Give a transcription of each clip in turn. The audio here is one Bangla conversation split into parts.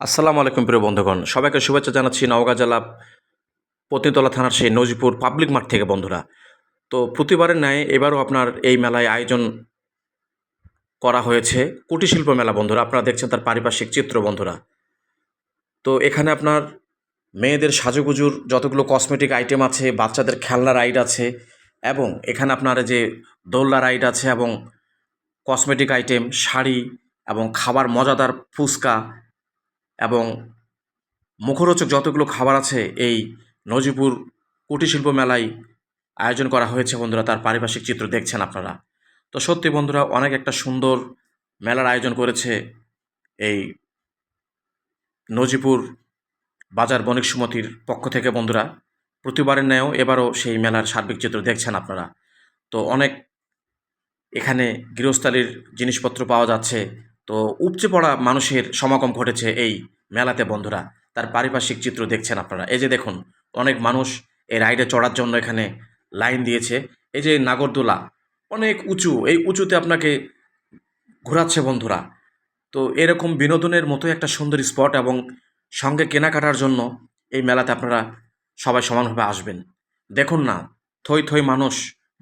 আসসালামু আলাইকুম প্রিয় বন্ধুগণ, সবাইকে শুভেচ্ছা জানাচ্ছি নওগাঁ জেলা পতিতলা থানার সেই নজিপুর পাবলিক মাঠ থেকে বন্ধুরা। তো প্রতিবারের ন্যায় এবারও আপনার এই মেলায় আয়োজন করা হয়েছে কুটিরশিল্প মেলা বন্ধুরা। আপনারা দেখছেন তার পারিপার্শ্বিক চিত্র বন্ধুরা। তো এখানে আপনার মেয়েদের সাজুগুজুর যতগুলো কসমেটিক আইটেম আছে, বাচ্চাদের খেলনা রাইড আছে এবং এখানে আপনার যে দোলনা রাইড আছে এবং কসমেটিক আইটেম, শাড়ি এবং খাবার মজাদার ফুচকা এবং মুখরোচক যতগুলো খাবার আছে এই নজিপুর কুটিরশিল্প মেলায় আয়োজন করা হয়েছে বন্ধুরা। তার পারিপার্শ্বিক চিত্র দেখছেন আপনারা। তো সত্যি বন্ধুরা, অনেক একটা সুন্দর মেলার আয়োজন করেছে এই নজিপুর বাজার বণিক সমিতির পক্ষ থেকে বন্ধুরা। প্রতিবারের ন্যায়ও এবারও সেই মেলার সার্বিক চিত্র দেখছেন আপনারা। তো অনেক এখানে গৃহস্থালির জিনিসপত্র পাওয়া যাচ্ছে। তো উপচে পড়া মানুষের সমাগম ঘটেছে এই মেলাতে বন্ধুরা। তার পারিপার্শ্বিক চিত্র দেখছেন আপনারা। এই যে দেখুন, অনেক মানুষ এই রাইডে চড়ার জন্য এখানে লাইন দিয়েছে। এই যে নাগরদোলা অনেক উঁচু, এই উঁচুতে আপনাকে ঘোরাচ্ছে বন্ধুরা। তো এরকম বিনোদনের মতো একটা সুন্দর স্পট এবং সঙ্গে কেনাকাটার জন্য এই মেলাতে আপনারা সবাই সমানভাবে আসবেন। দেখুন না, থই থই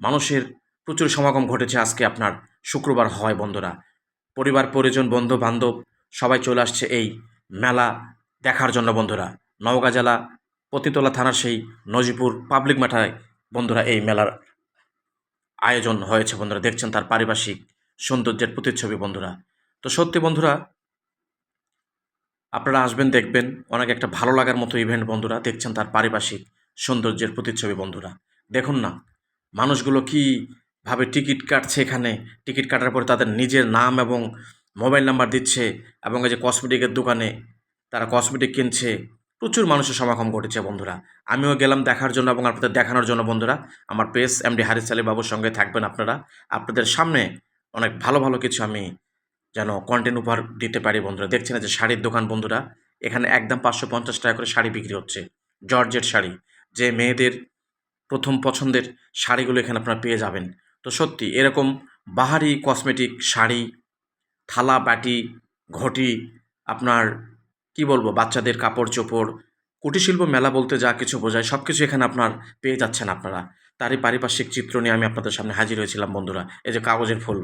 মানুষের প্রচুর সমাগম ঘটেছে আজকে আপনার শুক্রবার হয় বন্ধুরা। পরিবার পরিজন বন্ধু বান্ধব সবাই চলে আসছে এই মেলা দেখার জন্য বন্ধুরা। নওগাঁ জেলা পতিতলা থানার সেই নজিপুর পাবলিক মাঠে বন্ধুরা এই মেলার আয়োজন হয়েছে বন্ধুরা। দেখছেন তার পারিপার্শ্বিক সৌন্দর্যের প্রতিচ্ছবি বন্ধুরা। তো সত্যি বন্ধুরা, আপনারা আসবেন, দেখবেন অনেক একটা ভালো লাগার মতো ইভেন্ট বন্ধুরা। দেখছেন তার পারিপার্শ্বিক সৌন্দর্যের প্রতিচ্ছবি বন্ধুরা। দেখুন না, মানুষগুলো কীভাবে টিকিট কাটছে এখানে। টিকিট কাটার পরে তাদের নিজের নাম এবং মোবাইল নাম্বার দিচ্ছে এবং এই যে কসমেটিকের দোকানে তারা কসমেটিক কিনছে। প্রচুর মানুষের সমাগম ঘটেছে বন্ধুরা। আমিও গেলাম দেখার জন্য এবং আপনাদের দেখানোর জন্য বন্ধুরা। আমার পেজ এমডি হারিস আলী বাবুর সঙ্গে থাকবেন আপনারা। আপনাদের সামনে অনেক ভালো ভালো কিছু আমি যেন কন্টেন্ট উপহার দিতে পারি বন্ধুরা। দেখছেন যে শাড়ির দোকান বন্ধুরা, এখানে একদম 550 টাকা করে শাড়ি বিক্রি হচ্ছে, জর্জেট শাড়ি। যে মেয়েদের প্রথম পছন্দের শাড়িগুলো এখানে আপনারা পেয়ে যাবেন। তো সত্যি এরকম বাহারি কসমেটিক শাড়ি, থালা বাটি, ঘটি, আপনার কি বলবো, বাচ্চাদের কাপড় চোপড়, কুটিরশিল্প মেলা বলতে যা কিছু বোঝায় সব কিছু এখানে আপনার পেয়ে যাচ্ছেন আপনারা। তারই পারিপার্শ্বিক চিত্র নিয়ে আমি আপনাদের সামনে হাজির হয়েছিলাম বন্ধুরা। এই যে কাগজের ফুল,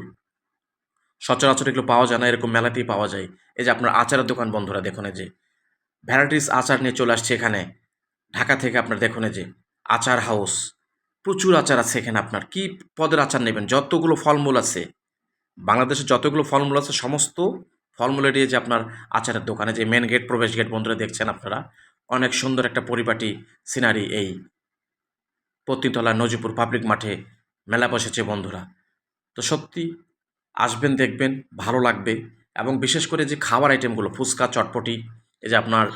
সচরাচর এগুলো পাওয়া যায় না, এরকম মেলাতেই পাওয়া যায়। এই যে আপনার আচারের দোকান বন্ধুরা, দেখুন এই যে ভ্যারাইটিস আচার নিয়ে চলে আসছে এখানে ঢাকা থেকে। আপনার দেখুন এই যে আচার হাউস, প্রচুর আচার আছে এখানে। আপনার কি পদের আচার নেবেন, যতগুলো ফলমূল আছে বাংলাদেশে, যতগুলো ফলমূল আছে সমস্ত ফলমূলের দিয়ে যে আপনার আচারের দোকানে যে মেন গেট, প্রবেশ গেট বন্ধুরা দেখছেন আপনারা। অনেক সুন্দর একটা পরিপাটি সিনারি এই পত্নীতলা নজিপুর পাবলিক মাঠে মেলা বসেছে বন্ধুরা। তো সত্যি আসবেন, দেখবেন, ভালো লাগবে। এবং বিশেষ করে যে খাবার আইটেমগুলো, ফুচকা, চটপটি, এই যে আপনার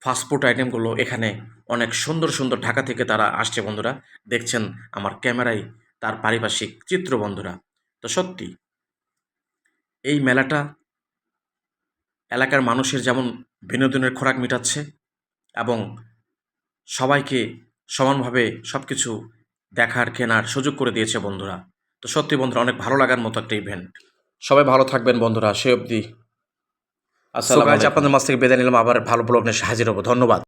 ফাস্টফুড আইটেমগুলো এখানে অনেক সুন্দর সুন্দর ঢাকা থেকে তারা আসছে বন্ধুরা। দেখছেন আমার ক্যামেরায় তার পারিপার্শ্বিক চিত্র বন্ধুরা। তো সত্যি এই মেলাটা এলাকার মানুষের যেমন বিনোদনের খোরাক মেটাচ্ছে এবং সবাইকে সমানভাবে সব কিছু দেখার, কেনার সুযোগ করে দিয়েছে বন্ধুরা। তো সত্যি বন্ধুরা, অনেক ভালো লাগার মতো একটা ইভেন্ট। সবাই ভালো থাকবেন বন্ধুরা, সে অবধি আসসালামু আলাইকুম। আপনাদের মাছ থেকে বিদায় নিলাম, আবার ভালো ব্লগ নিয়ে হাজির হবো। ধন্যবাদ।